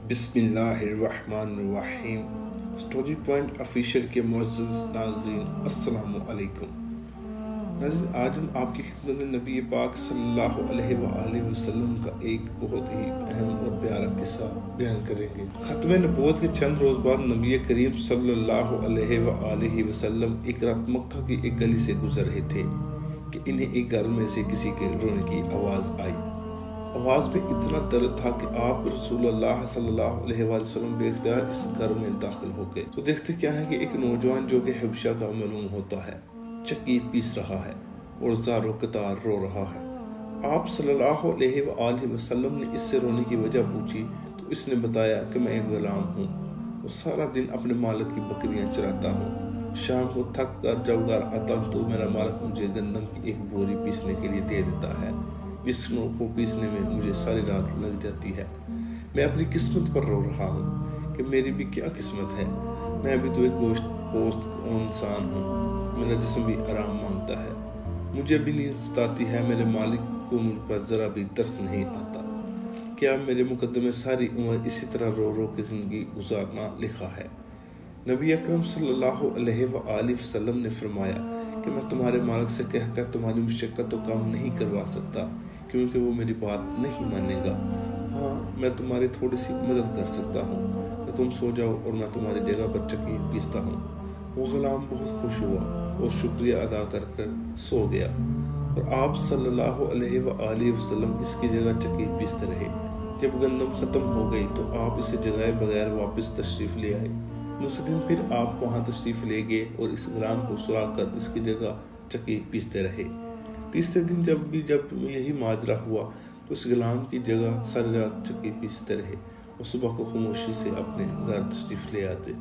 بسم اللہ الرحمن الرحیم۔ سٹوری پوائنٹ آفیشیل کے معزز ناظرین السلام علیکم۔ ناظرین، آج ہم آپ کی خدمت میں نبی پاک صلی اللہ علیہ وآلہ وسلم کا ایک بہت ہی اہم اور پیارا قصہ بیان کریں گے۔ ختم نبوت کے چند روز بعد نبی کریم صلی اللہ علیہ وآلہ وسلم ایک رات مکہ کی ایک گلی سے گزر رہے تھے کہ انہیں ایک گھر میں سے کسی کے رونے کی آواز آئی۔ آواز میں اتنا درد تھا کہ آپ رسول اللہ صلی اللہ علیہ وآلہ وسلم بے اختیار اس گھر میں داخل ہو گئے تو دیکھتے کیا ہے کہ ایک نوجوان جو کہ حبشہ کا معلوم ہوتا ہے چکی پیس رہا ہے اور زار و قطار رو رہا ہے۔ آپ صلی اللہ علیہ وآلہ وسلم نے اس سے رونے کی وجہ پوچھی تو اس نے بتایا کہ میں ایک غلام ہوں اور سارا دن اپنے مالک کی بکریاں چراتا ہوں۔ شام کو تھک کر جب گھر آتا ہوں تو میرا مالک مجھے گندم کی ایک بوری پیسنے کے لیے دے دیتا ہے، جس کو پیسنے میں مجھے ساری رات لگ جاتی ہے۔ میں اپنی قسمت پر رو رہا ہوں کہ میری بھی کیا قسمت ہے، میں بھی تو ایک گوشت پوست انسان ہوں، میرا جسم بھی آرام مانگتا ہے، مجھے بھی نیند ستاتی ہے، میرے مالک کو مجھ پر ذرا بھی ترس نہیں آتا۔ کیا میرے مقدمے ساری عمر اسی طرح رو رو کے زندگی گزارنا لکھا ہے؟ نبی اکرم صلی اللہ علیہ وآلہ وسلم نے فرمایا کہ میں تمہارے مالک سے کہہ کر تمہاری مشقت تو کم نہیں کروا سکتا کیونکہ وہ میری بات نہیں مانے گا۔ ہاں، میں تمہاری تھوڑی سی مدد کر سکتا ہوں کہ تم سو جاؤ اور میں تمہاری جگہ پر چکی پیستا ہوں۔ وہ غلام بہت خوش ہوا اور شکریہ ادا کر کر سو گیا اور آپ صلی اللہ علیہ وآلہ وسلم اس کی جگہ چکی پیستے رہے۔ جب گندم ختم ہو گئی تو آپ اسے جگائے بغیر واپس تشریف لے آئے۔ دوسرے دن پھر آپ وہاں تشریف لے گئے اور اس غلام کو سلا کر اس کی جگہ چکی پیستے رہے۔ تیسرے دن جب یہی ماجرا ہوا تو اس غلام کی جگہ ساری رات چکی پیستے رہے اور صبح کو خاموشی سے اپنے گھر تشریف لے آتے۔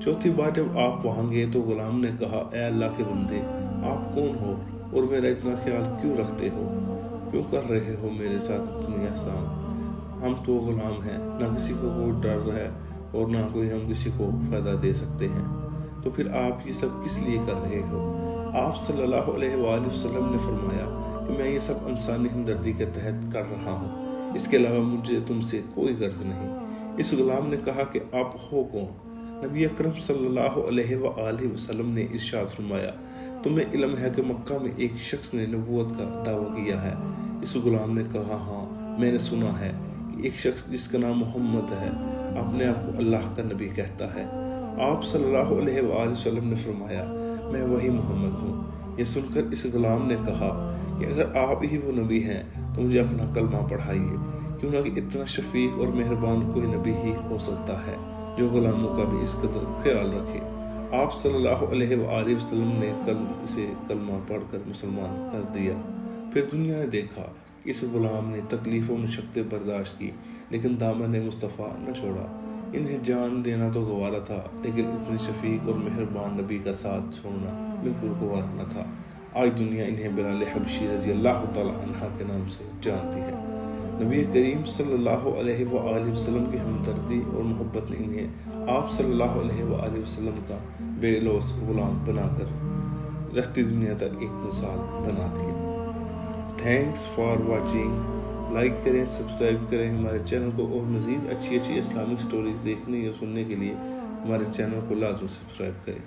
چوتھی بار جب آپ وہاں گئے تو غلام نے کہا، اے اللہ کے بندے، آپ کون ہو اور میرا اتنا خیال کیوں رکھتے ہو؟ کیوں کر رہے ہو میرے ساتھ اتنی احسان؟ ہم تو غلام ہیں، نہ کسی کو کوئی ڈر ہے اور نہ کوئی ہم کسی کو فائدہ دے سکتے ہیں، تو پھر آپ یہ سب کس لیے کر رہے ہو؟ آپ صلی اللہ علیہ وآلہ وسلم نے فرمایا کہ میں یہ سب انسانی ہمدردی کے تحت کر رہا ہوں، اس کے علاوہ مجھے تم سے کوئی غرض نہیں۔ اس غلام نے کہا کہ آپ ہو کون؟ نبی اکرم صلی اللہ علیہ وآلہ وسلم نے ارشاد فرمایا، تمہیں علم ہے کہ مکہ میں ایک شخص نے نبوت کا دعویٰ کیا ہے؟ اس غلام نے کہا، ہاں، میں نے سنا ہے کہ ایک شخص جس کا نام محمد ہے اپنے آپ کو اللہ کا نبی کہتا ہے۔ آپ صلی اللہ علیہ وآلہ وسلم نے فرمایا، میں وہی محمد ہوں۔ یہ سن کر اس غلام نے کہا کہ اگر آپ ہی وہ نبی ہیں تو مجھے اپنا کلمہ پڑھائیے، کیوں نہ کہ اتنا شفیق اور مہربان کوئی نبی ہی ہو سکتا ہے جو غلاموں کا بھی اس قدر خیال رکھے۔ آپ صلی اللہ علیہ وآلہ وسلم نے اسے کلمہ پڑھ کر مسلمان کر دیا۔ پھر دنیا نے دیکھا کہ اس غلام نے تکلیف و مشقتیں برداشت کی لیکن دامن مصطفیٰ نہ چھوڑا۔ انہیں جان دینا تو گوارا تھا لیکن اتنے شفیق اور مہربان نبی کا ساتھ چھوڑنا بالکل گوارا نہ تھا۔ آج دنیا انہیں بلال حبشی رضی اللہ تعالیٰ عنہ کے نام سے جانتی ہے۔ نبی کریم صلی اللہ علیہ وآلہ وسلم کی ہمدردی اور محبت نے انہیں آپ صلی اللہ علیہ وآلہ وسلم کا بے لوث غلام بنا کر رہتی دنیا تک ایک مثال بنا دیا۔ Thanks for watching. لائک کریں، سبسکرائب کریں ہمارے چینل کو، اور مزید اچھی اسلامک سٹوریز دیکھنے یا سننے کے لیے ہمارے چینل کو لازمی سبسکرائب کریں۔